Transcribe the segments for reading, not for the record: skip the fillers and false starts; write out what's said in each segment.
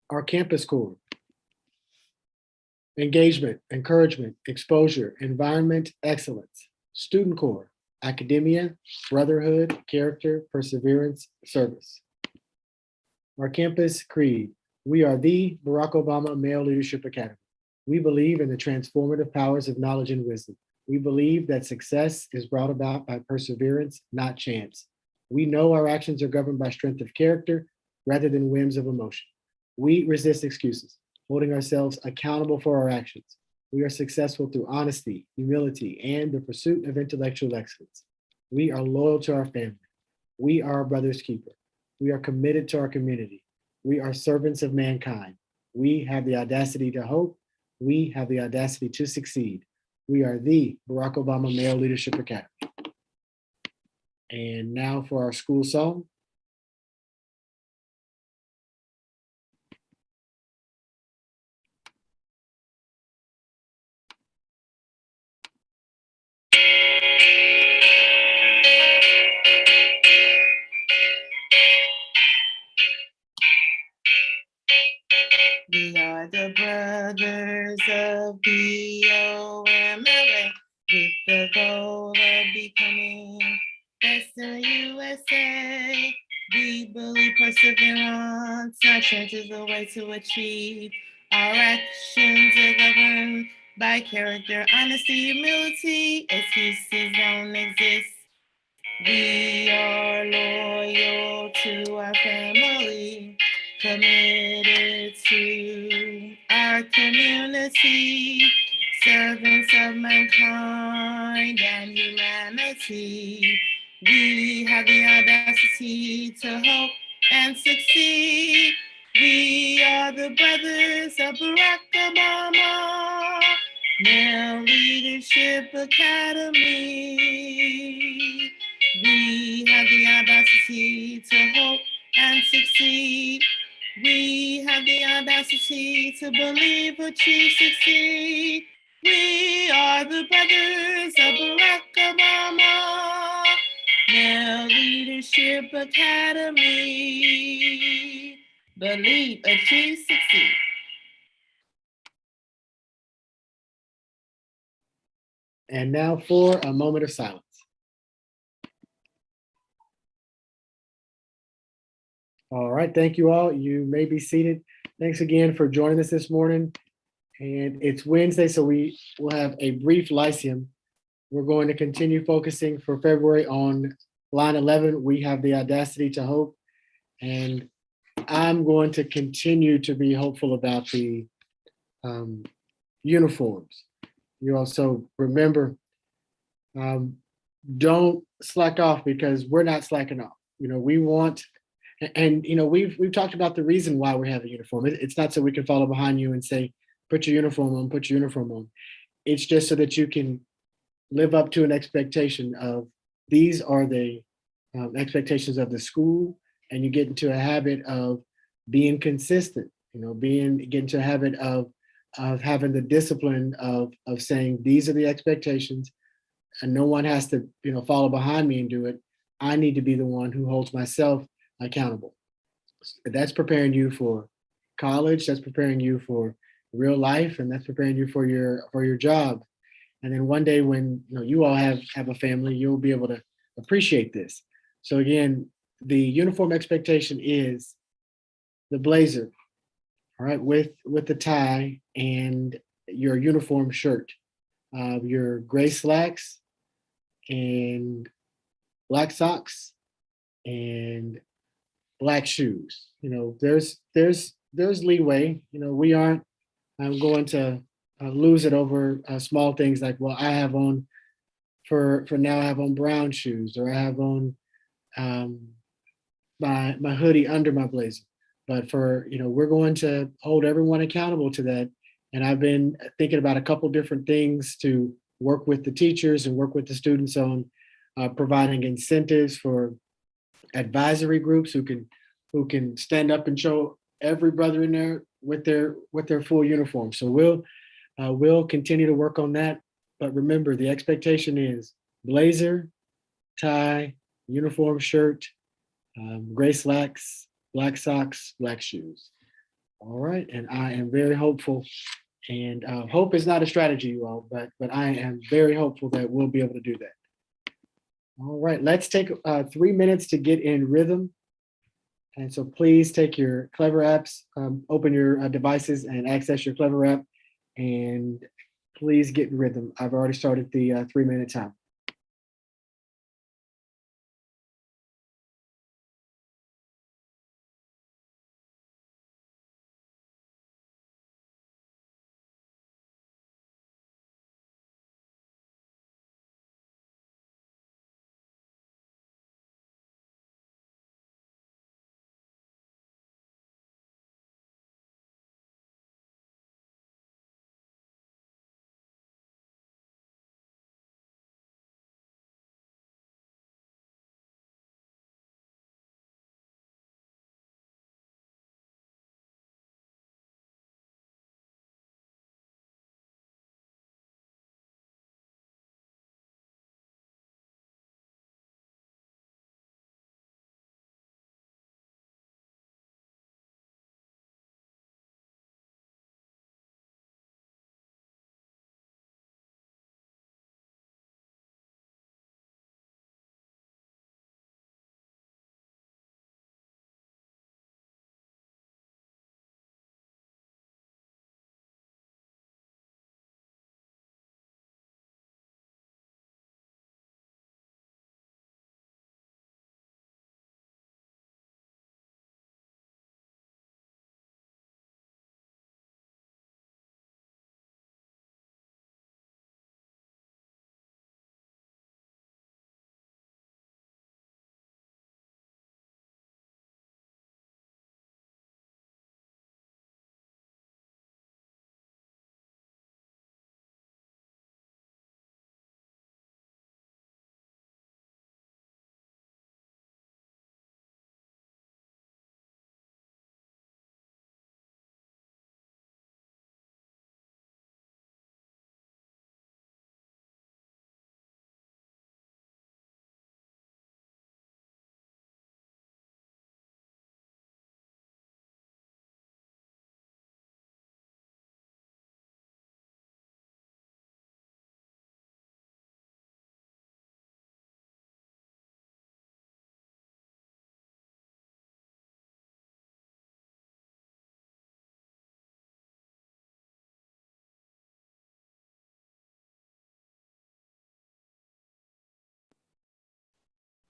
Our campus core: engagement, encouragement, exposure, environment, excellence. Student core: academia, brotherhood, character, perseverance, service. Our campus creed: we are the Barack Obama Male Leadership Academy. We believe in the transformative powers of knowledge and wisdom. We believe that success is brought about by perseverance, not chance. We know our actions are governed by strength of character rather than whims of emotion. We resist excuses, holding ourselves accountable for our actions. We are successful through honesty, humility, and the pursuit of intellectual excellence. We are loyal to our family. We are our brother's keeper. We are committed to our community. We are servants of mankind. We have the audacity to hope. We have the audacity to succeed. We are the Barack Obama Male Leadership Academy. And now for our school song. We are the brothers of BOMLA with the goal of becoming best in the USA. We believe perseverance, our strength is the way to achieve. Our actions are governed by character, honesty, humility. Excuses don't exist. We are loyal to our family, committed to our community, servants of mankind and humanity. We have the audacity to hope and succeed. We are the brothers of Barack Obama, Male Leadership Academy. We have the audacity to hope and succeed. We have the audacity to believe, achieve, succeed. We are the brothers of Barack Obama, Male Leadership Academy. Believe, achieve, succeed. And now for a moment of silence. All right, thank you all. You may be seated. Thanks again for joining us this morning. And it's Wednesday, so we will have a brief lyceum. We're going to continue focusing for February on line 11. We have the audacity to hope. And I'm going to continue to be hopeful about the uniforms. You also remember, don't slack off, because we're not slacking off. We want, and we've talked about the reason why we have a uniform. It's not so we can follow behind you and say, put your uniform on, put your uniform on. It's just so that you can live up to an expectation of, these are the expectations of the school, and you get into a habit of being consistent. Get into a habit of having the discipline of saying, these are the expectations, and no one has to follow behind me and do it. I need to be the one who holds myself accountable. That's preparing you for college. That's preparing you for real life, and that's preparing you for your job. And then one day when you all have a family, you'll be able to appreciate this. So again, the uniform expectation is the blazer, all right, with the tie and your uniform shirt, your gray slacks and black socks and black shoes. There's leeway. We aren't going to lose it over small things like, well, I have on for now, I have on brown shoes, or I have on my hoodie under my blazer. But we're going to hold everyone accountable to that. And I've been thinking about a couple different things to work with the teachers and work with the students on providing incentives for advisory groups who can stand up and show every brother in there with their full uniform. So we'll continue to work on that. But remember, the expectation is blazer, tie, uniform shirt, gray slacks, black socks, black shoes. All right, and I am very hopeful. And hope is not a strategy, you all, but I am very hopeful that we'll be able to do that. All right, let's take 3 minutes to get in rhythm. And so please take your Clever apps, open your devices and access your Clever app, and please get in rhythm. I've already started the 3 minute time.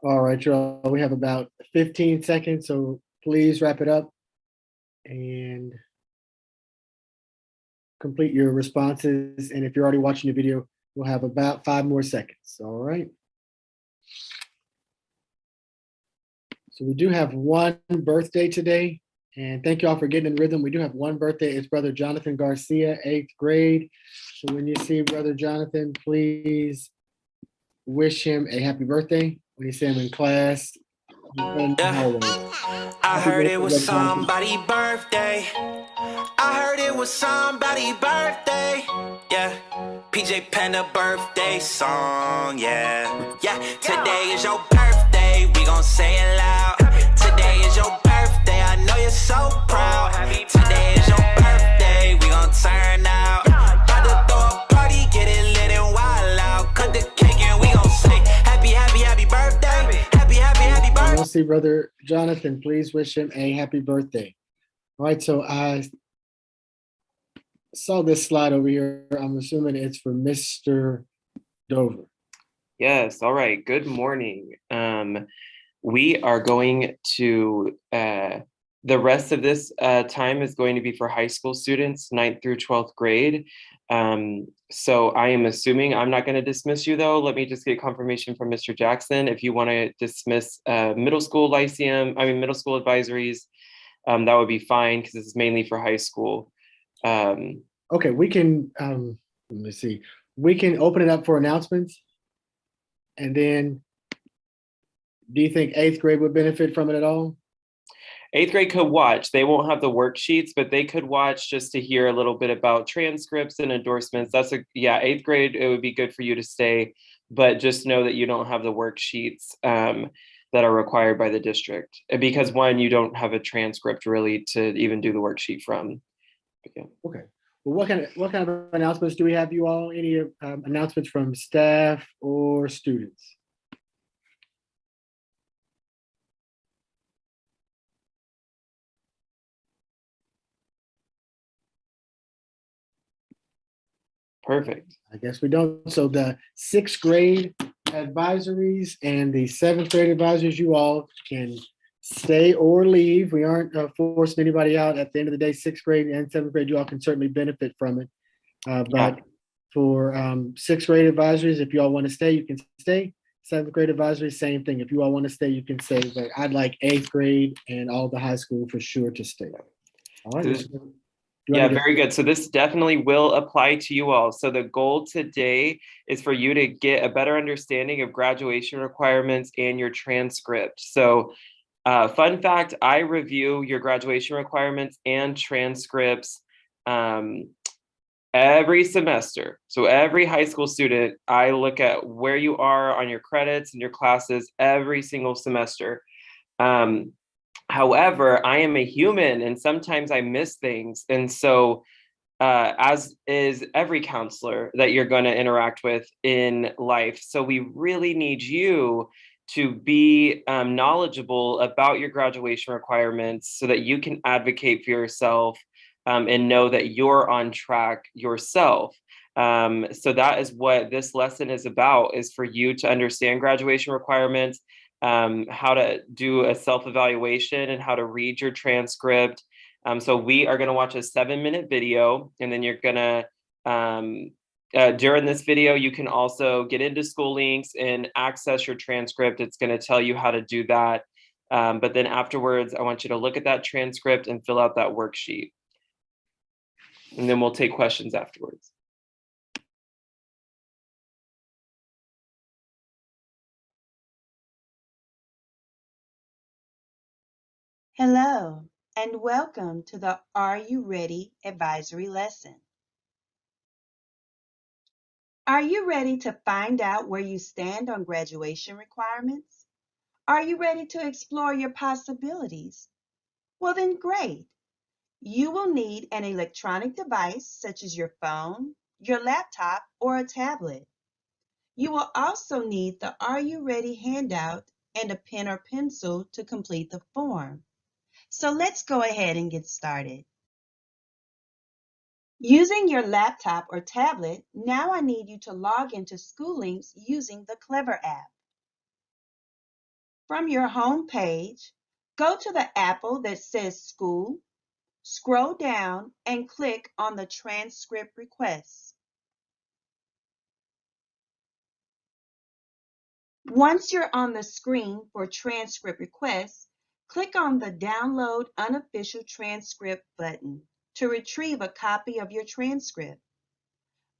All right, y'all, we have about 15 seconds, so please wrap it up and complete your responses. And if you're already watching the video, we'll have about 5 more seconds. All right. So we do have one birthday today. And thank you all for getting in rhythm. We do have one birthday. It's Brother Jonathan Garcia, 8th grade. So when you see Brother Jonathan, please wish him a happy birthday. When you see him in class, in the hallway. I Happy heard it birthday, was Brother Jonathan. somebody's birthday. I heard it was somebody's birthday. Yeah. PJ Panda birthday song. Yeah. Yeah. Today is your birthday. We gon' say it loud. Today is your birthday. I know you're so proud. Today is your birthday. We gon' turn out. About to throw a party, get it lit and wild out. Cut the cake and we gon' say happy, happy, happy birthday. Happy, happy, happy And birthday. we'll see Brother Jonathan. Please wish him a happy birthday. All right, so I saw this slide over here. I'm assuming it's for Mr. Dover. Yes, all right. Good morning. We are going to, the rest of this time is going to be for high school students, 9th through 12th grade. So I am assuming I'm not going to dismiss you though. Let me just get confirmation from Mr. Jackson. If you want to dismiss middle school middle school advisories, that would be fine because this is mainly for high school. Okay, we can, let me see. We can open it up for announcements. And then, do you think 8th grade would benefit from it at all? 8th grade could watch. They won't have the worksheets, but they could watch just to hear a little bit about transcripts and endorsements. 8th grade, it would be good for you to stay, but just know that you don't have the worksheets. that are required by the district. Because one, you don't have a transcript really to even do the worksheet from. But yeah. Okay. Well, what kind of announcements do we have, you all? Any announcements from staff or students? Perfect. I guess we don't. So the 6th grade advisories and the 7th grade advisories, you all can stay or leave. We aren't forcing anybody out. At the end of the day, 6th grade and 7th grade, you all can certainly benefit from it. But for 6th grade advisories, if you all want to stay, you can stay. 7th grade advisories, same thing. If you all want to stay, you can stay. But I'd like 8th grade and all the high school for sure to stay. All right. Yeah, very good. So this definitely will apply to you all. So the goal today is for you to get a better understanding of graduation requirements and your transcript. So fun fact, I review your graduation requirements and transcripts every semester. So every high school student, I look at where you are on your credits and your classes every single semester. However, I am a human and sometimes I miss things. And so, as is every counselor that you're going to interact with in life. So, we really need you to be knowledgeable about your graduation requirements so that you can advocate for yourself and know that you're on track yourself. So that is what this lesson is about, is for you to understand graduation requirements, how to do a self-evaluation and how to read your transcript. So we are going to watch a 7-minute video, and then you're going to, during this video, you can also get into school links and access your transcript. It's going to tell you how to do that. But then afterwards, I want you to look at that transcript and fill out that worksheet. And then we'll take questions afterwards. Hello, and welcome to the Are You Ready advisory lesson. Are you ready to find out where you stand on graduation requirements? Are you ready to explore your possibilities? Well, then great. You will need an electronic device such as your phone, your laptop, or a tablet. You will also need the Are You Ready handout and a pen or pencil to complete the form. So let's go ahead and get started. Using your laptop or tablet, now I need you to log into SchoolLinks using the Clever app. From your home page, go to the apple that says School, scroll down and click on the transcript requests. Once you're on the screen for transcript requests, click on the Download Unofficial Transcript button to retrieve a copy of your transcript.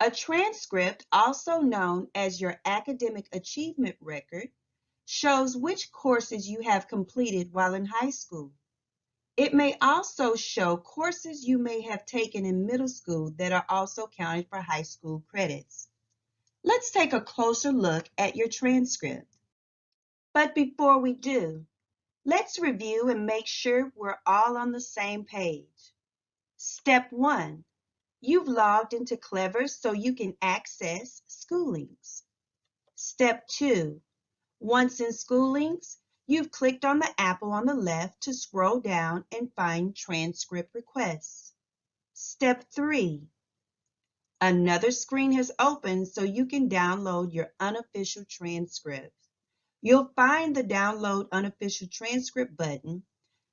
A transcript, also known as your academic achievement record, shows which courses you have completed while in high school. It may also show courses you may have taken in middle school that are also counted for high school credits. Let's take a closer look at your transcript. But before we do, let's review and make sure we're all on the same page. Step 1. You've logged into Clever so you can access SchoolLinks. Step 2. Once in SchoolLinks, you've clicked on the apple on the left to scroll down and find transcript requests. Step 3. Another screen has opened so you can download your unofficial transcript. You'll find the Download Unofficial Transcript button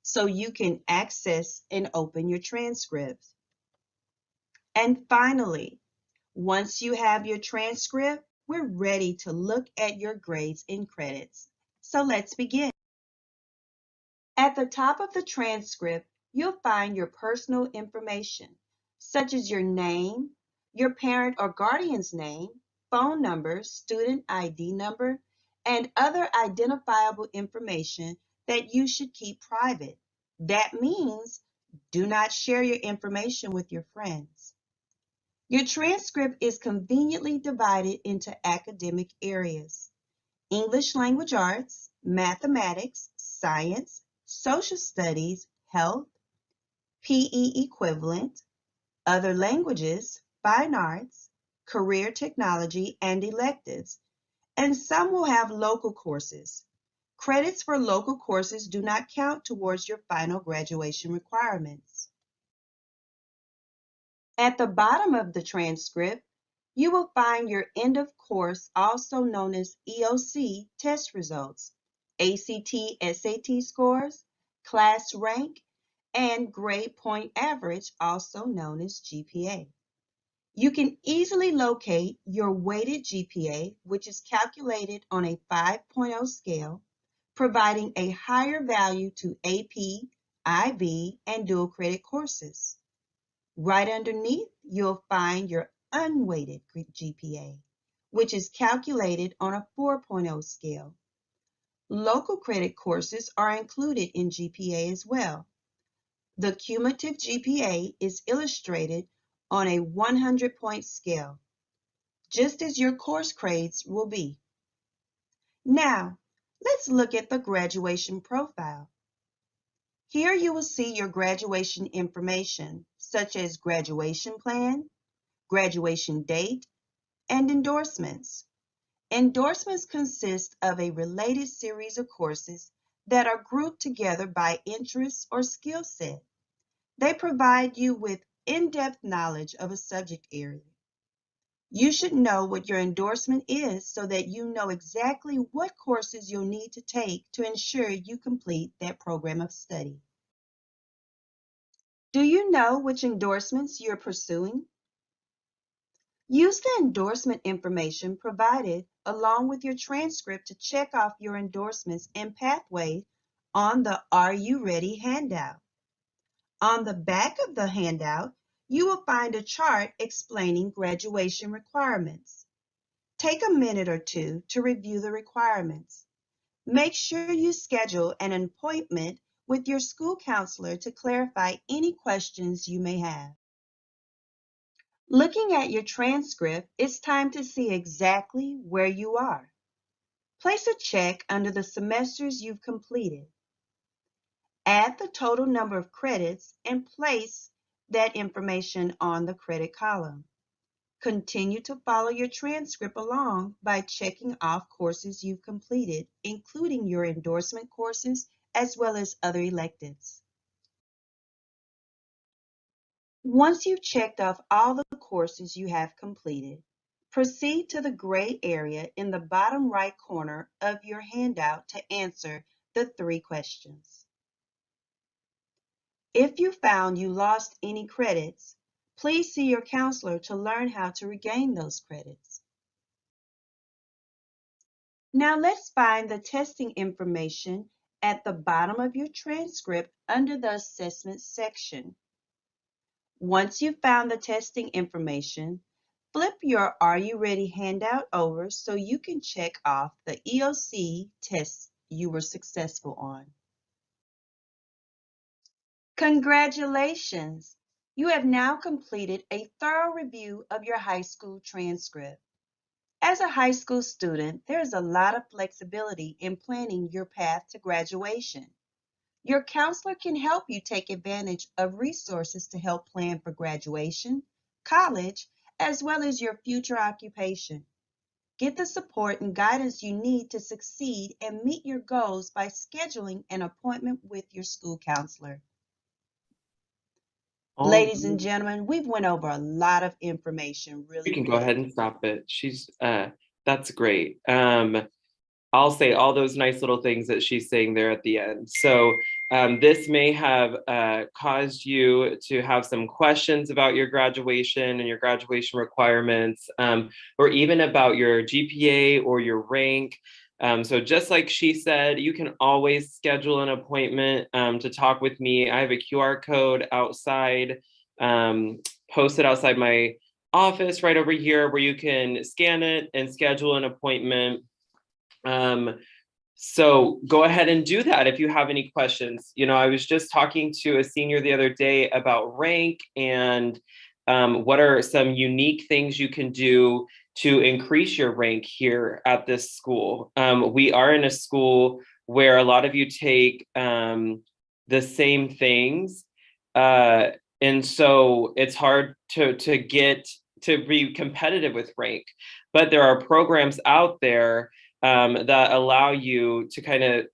so you can access and open your transcript. And finally, once you have your transcript, we're ready to look at your grades and credits. So let's begin. At the top of the transcript, you'll find your personal information, such as your name, your parent or guardian's name, phone number, student ID number, and other identifiable information that you should keep private. That means do not share your information with your friends. Your transcript is conveniently divided into academic areas: English Language Arts, mathematics, science, social studies, health, PE equivalent, other languages, fine arts, career technology, and electives, and some will have local courses. Credits for local courses do not count towards your final graduation requirements. At the bottom of the transcript, you will find your end of course, also known as EOC, test results, ACT, SAT scores, class rank, and grade point average, also known as GPA. You can easily locate your weighted GPA, which is calculated on a 5.0 scale, providing a higher value to AP, IB, and dual credit courses. Right underneath, you'll find your unweighted GPA, which is calculated on a 4.0 scale. Local credit courses are included in GPA as well. The cumulative GPA is illustrated on a 100-point scale, just as your course grades will be. Now, let's look at the graduation profile. Here you will see your graduation information, such as graduation plan, graduation date, and endorsements. Endorsements consist of a related series of courses that are grouped together by interest or skill set. They provide you with in-depth knowledge of a subject area. You should know what your endorsement is so that you know exactly what courses you'll need to take to ensure you complete that program of study. Do you know which endorsements you're pursuing? Use the endorsement information provided along with your transcript to check off your endorsements and pathway on the Are You Ready handout. On the back of the handout, you will find a chart explaining graduation requirements. Take a minute or two to review the requirements. Make sure you schedule an appointment with your school counselor to clarify any questions you may have. Looking at your transcript, it's time to see exactly where you are. Place a check under the semesters you've completed. Add the total number of credits and place that information on the credit column. Continue to follow your transcript along by checking off courses you've completed, including your endorsement courses as well as other electives. Once you've checked off all the courses you have completed, proceed to the gray area in the bottom right corner of your handout to answer the 3 questions. If you found you lost any credits, please see your counselor to learn how to regain those credits. Now let's find the testing information at the bottom of your transcript under the assessment section. Once you've found the testing information, flip your Are You Ready handout over so you can check off the EOC tests you were successful on. Congratulations! You have now completed a thorough review of your high school transcript. As a high school student, there is a lot of flexibility in planning your path to graduation. Your counselor can help you take advantage of resources to help plan for graduation, college, as well as your future occupation. Get the support and guidance you need to succeed and meet your goals by scheduling an appointment with your school counselor. Ladies and gentlemen, we've went over a lot of information really You can go quick. ahead and stop it. That's great. I'll say all those nice little things that she's saying there at the end. So this may have caused you to have some questions about your graduation and your graduation requirements, or even about your GPA or your rank. So just like she said, you can always schedule an appointment to talk with me. I have a QR code outside, posted outside my office right over here where you can scan it and schedule an appointment. So go ahead and do that if you have any questions. You know, I was just talking to a senior the other day about rank and what are some unique things you can do to increase your rank here at this school. We are in a school where a lot of you take the same things. And so it's hard to be competitive with rank. But there are programs out there that allow you to kind of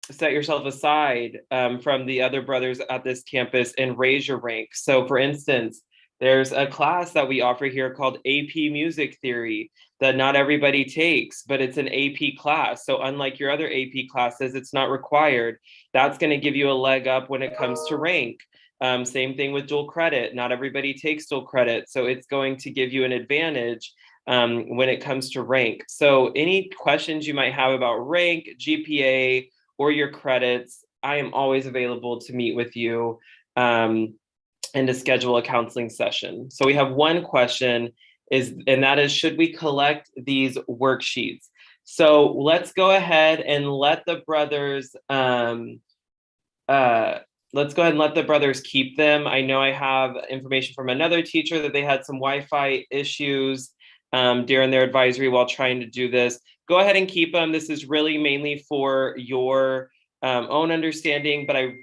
set yourself aside from the other brothers at this campus and raise your rank. So for instance, there's a class that we offer here called AP Music Theory that not everybody takes, but it's an AP class. So unlike your other AP classes, it's not required. That's going to give you a leg up when it comes to rank. Same thing with dual credit. Not everybody takes dual credit. So it's going to give you an advantage when it comes to rank. So any questions you might have about rank, GPA, or your credits, I am always available to meet with you and to schedule a counseling session. So we have one question and that is, should we collect these worksheets? So let's go ahead and let the brothers keep them. I know I have information from another teacher that they had some Wi-Fi issues during their advisory while trying to do this. Go ahead and keep them. This is really mainly for your own understanding, but I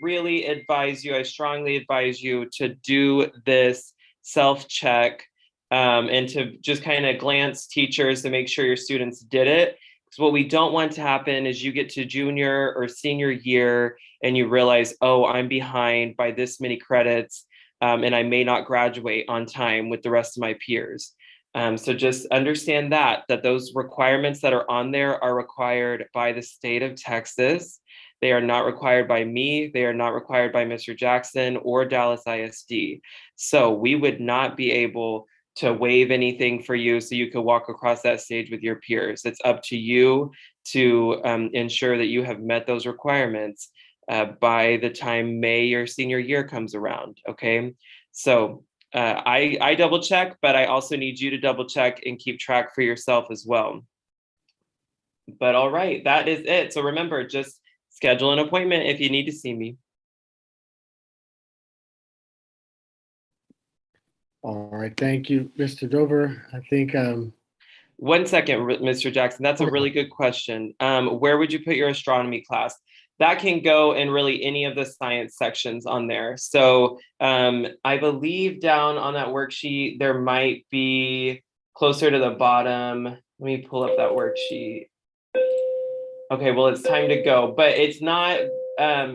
strongly advise you to do this self-check and to just kind of glance teachers to make sure your students did it. Because what we don't want to happen is you get to junior or senior year and you realize, oh, I'm behind by this many credits and I may not graduate on time with the rest of my peers. So just understand that those requirements that are on there are required by the state of Texas. They are not required by me. They are not required by Mr. Jackson or Dallas ISD. So we would not be able to waive anything for you so you could walk across that stage with your peers. It's up to you to ensure that you have met those requirements by the time May your senior year comes around, okay? So I double check, but I also need you to double check and keep track for yourself as well. But all right, that is it. So remember, just schedule an appointment if you need to see me. All right, thank you, Mr. Dover. I think 1 second, Mr. Jackson, that's a really good question. Where would you put your astronomy class? That can go in really any of the science sections on there. So I believe down on that worksheet, there might be closer to the bottom. Let me pull up that worksheet. Okay, well, it's time to go, but it's not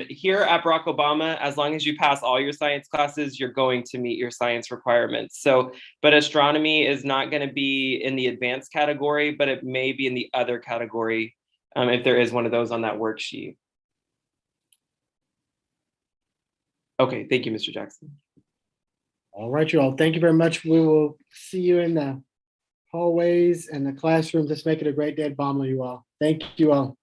here at Barack Obama. As long as you pass all your science classes, you're going to meet your science requirements. So, but astronomy is not going to be in the advanced category, but it may be in the other category if there is one of those on that worksheet. Okay, thank you, Mr. Jackson. all right, you all. Thank you very much. We will see you in the hallways and the classrooms. Let's make it a great day at Bomla, you all. Thank you all.